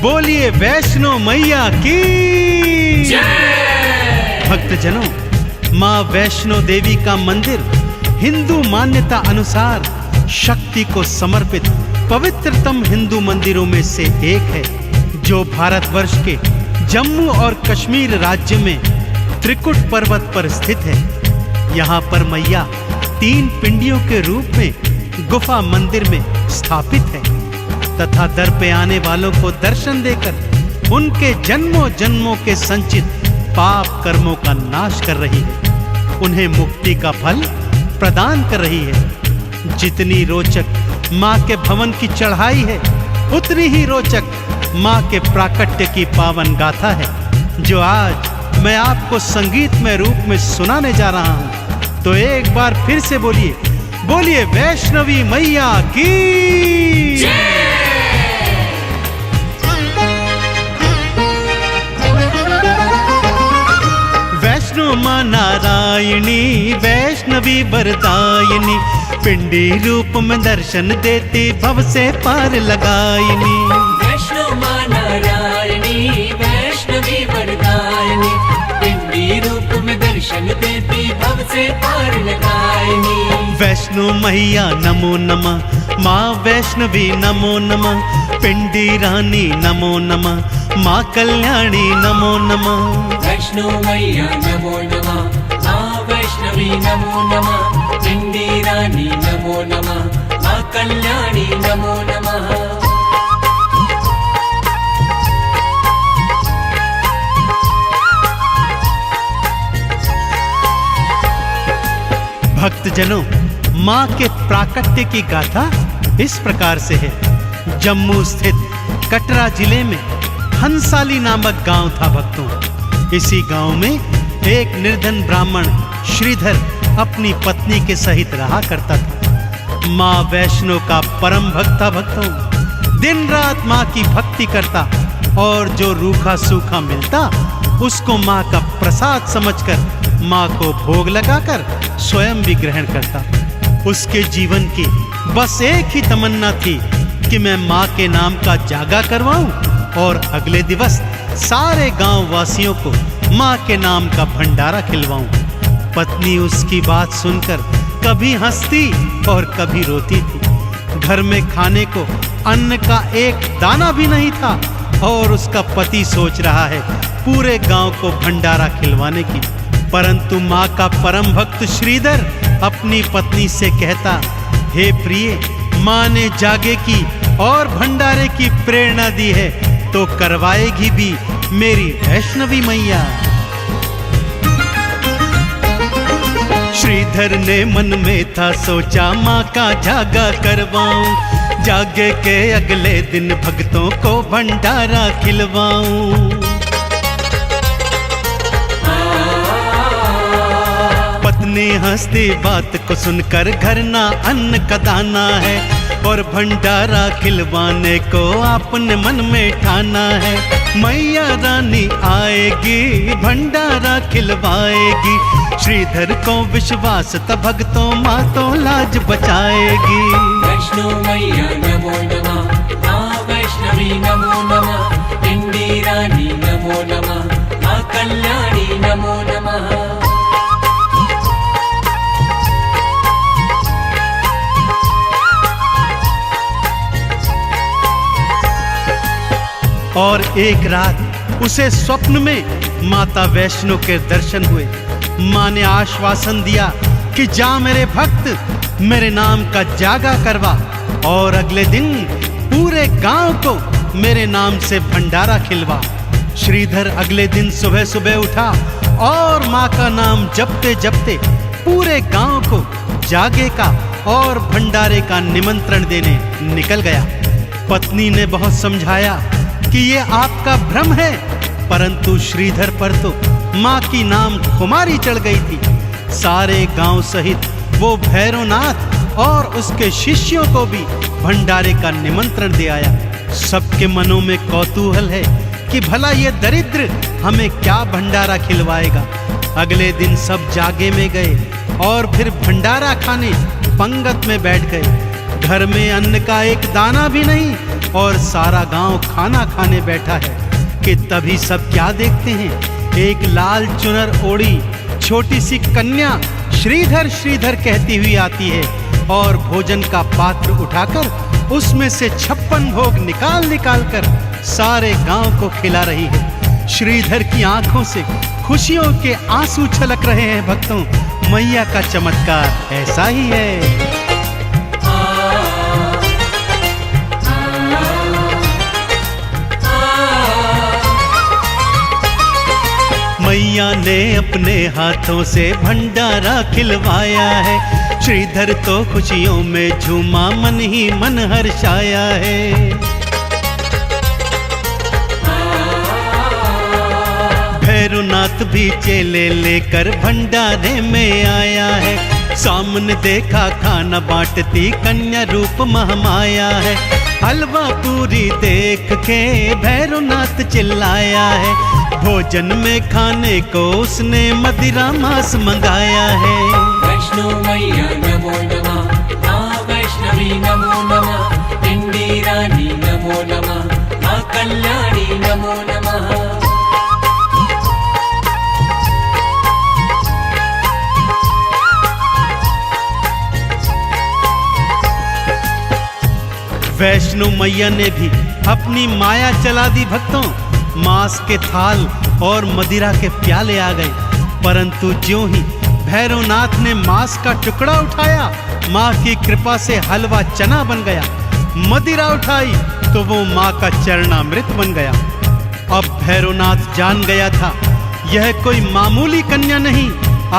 बोलिए वैष्णो मैया की जय। भक्तजनों, माँ वैष्णो देवी का मंदिर हिंदू मान्यता अनुसार शक्ति को समर्पित पवित्रतम हिंदू मंदिरों में से एक है, जो भारतवर्ष के जम्मू और कश्मीर राज्य में त्रिकुट पर्वत पर स्थित है। यहाँ पर मैया 3 पिंडियों के रूप में गुफा मंदिर में स्थापित है तथा दर पे आने वालों को दर्शन देकर उनके जन्मों जन्मों के संचित पाप कर्मों का नाश कर रही है, उन्हें मुक्ति का फल प्रदान कर रही है। जितनी रोचक माँ के भवन की चढ़ाई है, उतनी ही रोचक माँ के प्राकट्य की पावन गाथा है, जो आज मैं आपको संगीतमय रूप में सुनाने जा रहा हूँ। तो एक बार फिर से बोलिए, बोलिए वैष्णवी मैया की जय। वैष्णो माँ नारायणी वैष्णवी वरदायिनी, पिंडी रूप में दर्शन देती भव से पार लगायिनी। वैष्णो माँ नारायणी वैष्णवी वरदायिनी, पिंडी रूप में दर्शन देती भव से पार लगायिनी। वैष्णो मैया नमो नमः, माँ वैष्णवी नमो नमः, पिंडी रानी नमो नमः, माँ कल्याणी नमो नमः। वैष्णो मैया नमो नमः, माँ वैष्णवी नमो नमः, पिंडी रानी नमो नमः, माँ कल्याणी नमो नमः। भक्तजनों, माँ के प्राकट्य की गाथा इस प्रकार से है। जम्मू स्थित कटरा जिले में हंसाली नामक गांव था भक्तों। इसी गांव में एक निर्धन ब्राह्मण श्रीधर अपनी पत्नी के सहित रहा करता था। माँ वैष्णो का परम भक्त था भक्तों। दिन रात माँ की भक्ति करता और जो रूखा सूखा मिलता उसको माँ का प्रसाद समझकर माँ को भोग लगाकर स्वयं भी ग्रहण करता। उसके जीवन की बस एक ही तमन्ना थी कि मैं माँ के नाम का जागा करवाऊं और अगले दिवस सारे गांव वासियों को माँ के नाम का भंडारा खिलवाऊं। पत्नी उसकी बात सुनकर कभी हंसती और कभी रोती थी। घर में खाने को अन्न का एक दाना भी नहीं था और उसका पति सोच रहा है पूरे गांव को भंडारा खिलवाने की। परंतु माँ का परम भक्त श्रीधर अपनी पत्नी से कहता, हे प्रिय, माँ ने जागे की और भंडारे की प्रेरणा दी है तो करवाएगी भी मेरी वैष्णवी मैया। श्रीधर ने मन में था सोचा माँ का जागा करवाऊं, जागे के अगले दिन भक्तों को भंडारा खिलवाऊं। पत्नी हंसती बात को सुनकर घर ना अन्न का दाना है और भंडारा खिलवाने को आपने मन में ठाना है। मैया रानी आएगी भंडारा खिलवाएगी, श्रीधर को विश्वास था भक्तों माँ तो लाज बचाएगी। वैष्णो मैया नमो नमः, माँ वैष्णवी नमो नमः, पिंडी रानी नमो नमः, माँ कल्याणी नमो नमः। और एक रात उसे स्वप्न में माता वैष्णो के दर्शन हुए। माँ ने आश्वासन दिया कि जा मेरे भक्त, मेरे नाम का जागा करवा और अगले दिन पूरे गांव को मेरे नाम से भंडारा खिलवा। श्रीधर अगले दिन सुबह सुबह उठा और माँ का नाम जपते जपते पूरे गांव को जागे का और भंडारे का निमंत्रण देने निकल गया। पत्नी ने बहुत समझाया कि ये आपका भ्रम है, परंतु श्रीधर पर तो माँ की नाम खुमारी चढ़ गई थी। सारे गांव सहित वो भैरवनाथ और उसके शिष्यों को भी भंडारे का निमंत्रण दे आया। सबके मनों में कौतूहल है कि भला ये दरिद्र हमें क्या भंडारा खिलवाएगा। अगले दिन सब जागे में गए और फिर भंडारा खाने पंगत में बैठ गए। घर में अन्न का एक दाना भी नहीं और सारा गांव खाना खाने बैठा है कि तभी सब क्या देखते हैं, एक लाल चुनर ओढ़ी छोटी सी कन्या श्रीधर श्रीधर कहती हुई आती है और भोजन का पात्र उठाकर उसमें से 56 भोग निकाल निकाल कर सारे गांव को खिला रही है। श्रीधर की आंखों से खुशियों के आंसू छलक रहे हैं। भक्तों, मैया का चमत्कार ऐसा ही है। मैया ने अपने हाथों से भंडारा खिलवाया है। श्रीधर तो खुशियों में झूमा, मन ही मन हर्षाया है। भैरवनाथ भी चेले लेकर भंडारे में आया है। सामने देखा खाना बांटती कन्या रूप महामाया है। हलवा पूरी देख के भैरवनाथ चिल्लाया है। भोजन में खाने को उसने मदिरा मांस मंगाया है। वैष्णो मैया नमो नमः, माँ वैष्णवी नमो नमः, पिंडी रानी नमो नमः, माँ कल्याणी नमो नमः। वैष्णो मैया ने भी अपनी माया चला दी। भक्तों, मांस के थाल और मदिरा के प्याले आ गए, परंतु ज्यों ही भैरवनाथ ने मांस का टुकड़ा उठाया, माँ की कृपा से हलवा चना बन गया। मदिरा उठाई तो वो माँ का चरणामृत बन गया। अब भैरवनाथ जान गया था यह कोई मामूली कन्या नहीं,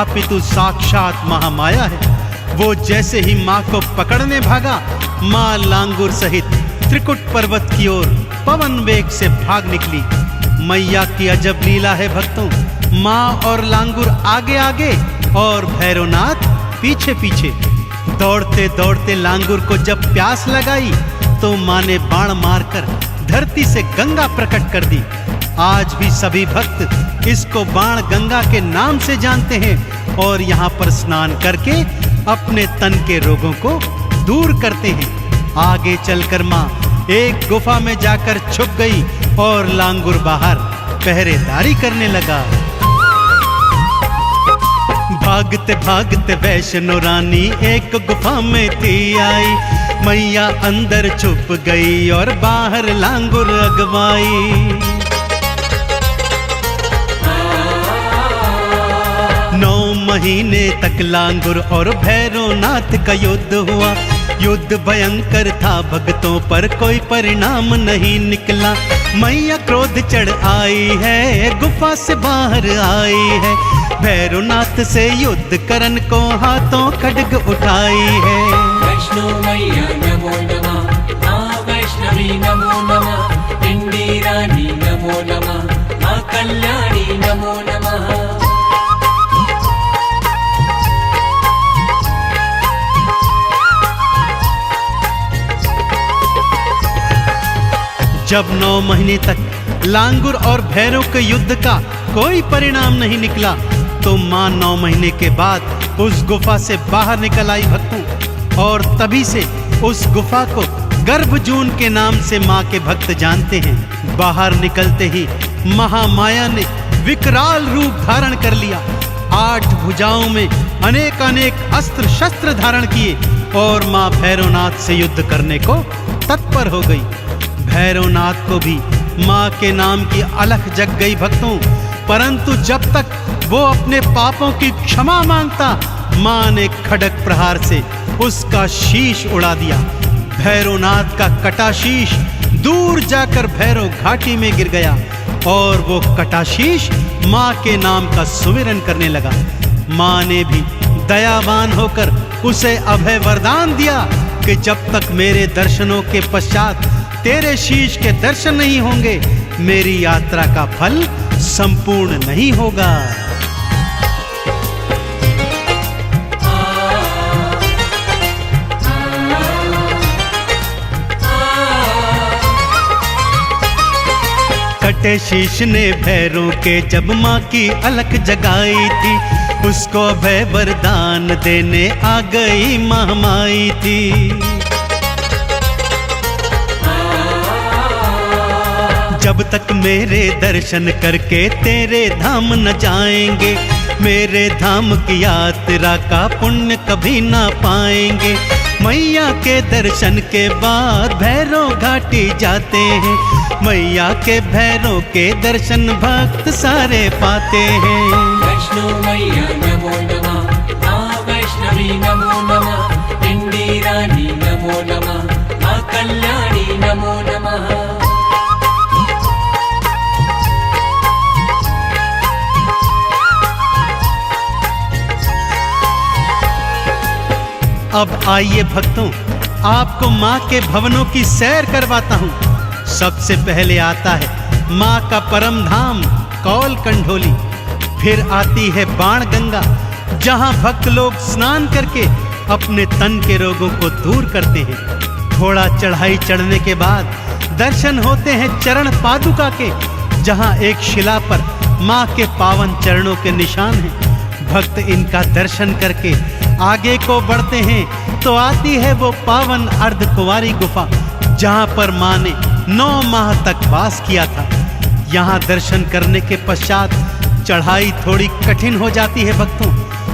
अपितु साक्षात महामाया है। वो जैसे ही माँ को पकड़ने भागा, माँ लांगुर सहित त्रिकुट पर्वत की ओर पवन वेग से भाग निकली। मैया की अजब लीला है भक्तों। माँ और लांगुर आगे आगे और भैरवनाथ पीछे पीछे। दौड़ते दौड़ते लांगुर को जब प्यास लगाई तो माँ ने बाण मारकर धरती से गंगा प्रकट कर दी। आज भी सभी भक्त इसको बाण गंगा के नाम से जानते हैं और यहाँ पर स्नान करके अपने तन के रोगों को दूर करते हैं। आगे चलकर माँ एक गुफा में जाकर छुप गई और लांगुर बाहर पहरेदारी करने लगा। भागते भागते वैष्णो रानी एक गुफा में थी आई। मैया अंदर छुप गई और बाहर लांगुर अगवाई। 9 महीने तक लांगुर और भैरवनाथ का युद्ध हुआ। युद्ध भयंकर था, भक्तों पर कोई परिणाम नहीं निकला। मैया क्रोध चढ़ आई है, गुफा से बाहर आई है। भैरवनाथ से युद्ध करन को हाथों खड्ग उठाई है। वैष्णो मैया नमो नमः, माँ वैष्णवी नमो नमः, पिंडी रानी नमो नमः, माँ कल्याणी नमो नमः। जब 9 महीने तक लांगुर और भैरव के युद्ध का कोई परिणाम नहीं निकला तो माँ 9 महीने के बाद उस गुफा से बाहर निकल आई भक्तों। और तभी से उस गुफा को गर्भजून के नाम से माँ के भक्त जानते हैं। बाहर निकलते ही महामाया ने विकराल रूप धारण कर लिया। 8 भुजाओं में अनेक अनेक अस्त्र शस्त्र धारण किए और माँ भैरवनाथ से युद्ध करने को तत्पर हो गई। भैरवनाथ को भी माँ के नाम की अलख जग गई भक्तों, परंतु जब तक वो अपने पापों की क्षमा मांगता, माँ ने खड्ग प्रहार से उसका शीश उड़ा दिया। भैरवनाथ का कटा शीश दूर जाकर भैरव घाटी में गिर गया और वो कटा शीश माँ के नाम का सुमिरन करने लगा। माँ ने भी दयावान होकर उसे अभय वरदान दिया कि जब तक मेरे दर्शनों के पश्चात तेरे शीश के दर्शन नहीं होंगे, मेरी यात्रा का फल संपूर्ण नहीं होगा। कटे शीश ने भैरों के जब माँ की अलख जगाई थी, उसको अभय वरदान देने आ गई महामाई थी। जब तक मेरे दर्शन करके तेरे धाम न जाएंगे, मेरे धाम की यात्रा का पुण्य कभी ना पाएंगे। मैया के दर्शन के बाद भैरव घाटी जाते हैं, मैया के भैरव के दर्शन भक्त सारे पाते हैं। वैष्णो मैया नमो नमः, माँ वैष्णवी नमो नमः, पिंडी रानी नमो नमः, माँ कल्याणी नमो नमः। अब आइए भक्तों, आपको माँ के भवनों की सैर करवाता हूँ। सबसे पहले आता है माँ का परम धाम कौल कंढोली, फिर आती है बाण गंगा, जहाँ भक्त लोग स्नान करके अपने तन के रोगों को दूर करते हैं। थोड़ा चढ़ाई चढ़ने के बाद दर्शन होते हैं चरण पादुका के, जहाँ एक शिला पर माँ के पावन चरणों के निशान हैं। भक्त इनका दर्शन करके आगे को बढ़ते हैं तो आती है वो पावन अर्धकुंवारी गुफा, जहाँ पर माँ ने 9 माह तक वास किया था। यहाँ दर्शन करने के पश्चात चढ़ाई थोड़ी कठिन हो जाती है भक्तों,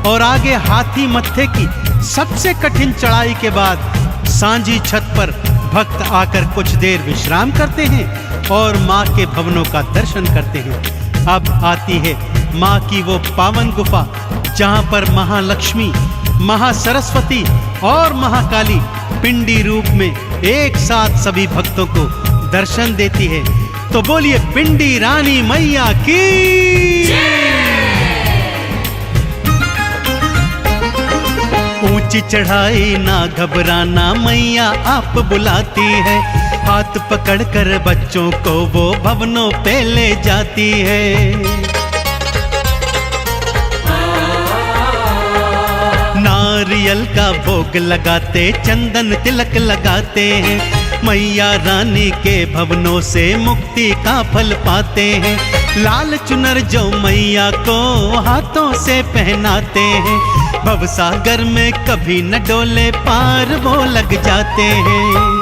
और आगे हाथी मत्थे की सबसे कठिन चढ़ाई के बाद सांझी छत पर भक्त आकर कुछ देर विश्राम करते हैं और माँ के भवनों का दर्शन करते हैं। अब आती है माँ की वो पावन गुफा, जहाँ पर महालक्ष्मी, महासरस्वती और महाकाली पिंडी रूप में एक साथ सभी भक्तों को दर्शन देती है। तो बोलिए पिंडी रानी मैया की। ऊंची चढ़ाई ना घबराना, मैया आप बुलाती है, हाथ पकड़कर बच्चों को वो भवनों पे ले जाती है। नारियल का भोग लगाते, चंदन तिलक लगाते हैं, मैया रानी के भवनों से मुक्ति का फल पाते हैं। लाल चुनर जो मैया को हाथों से पहनाते हैं, भवसागर में कभी न डोले पार वो लग जाते हैं।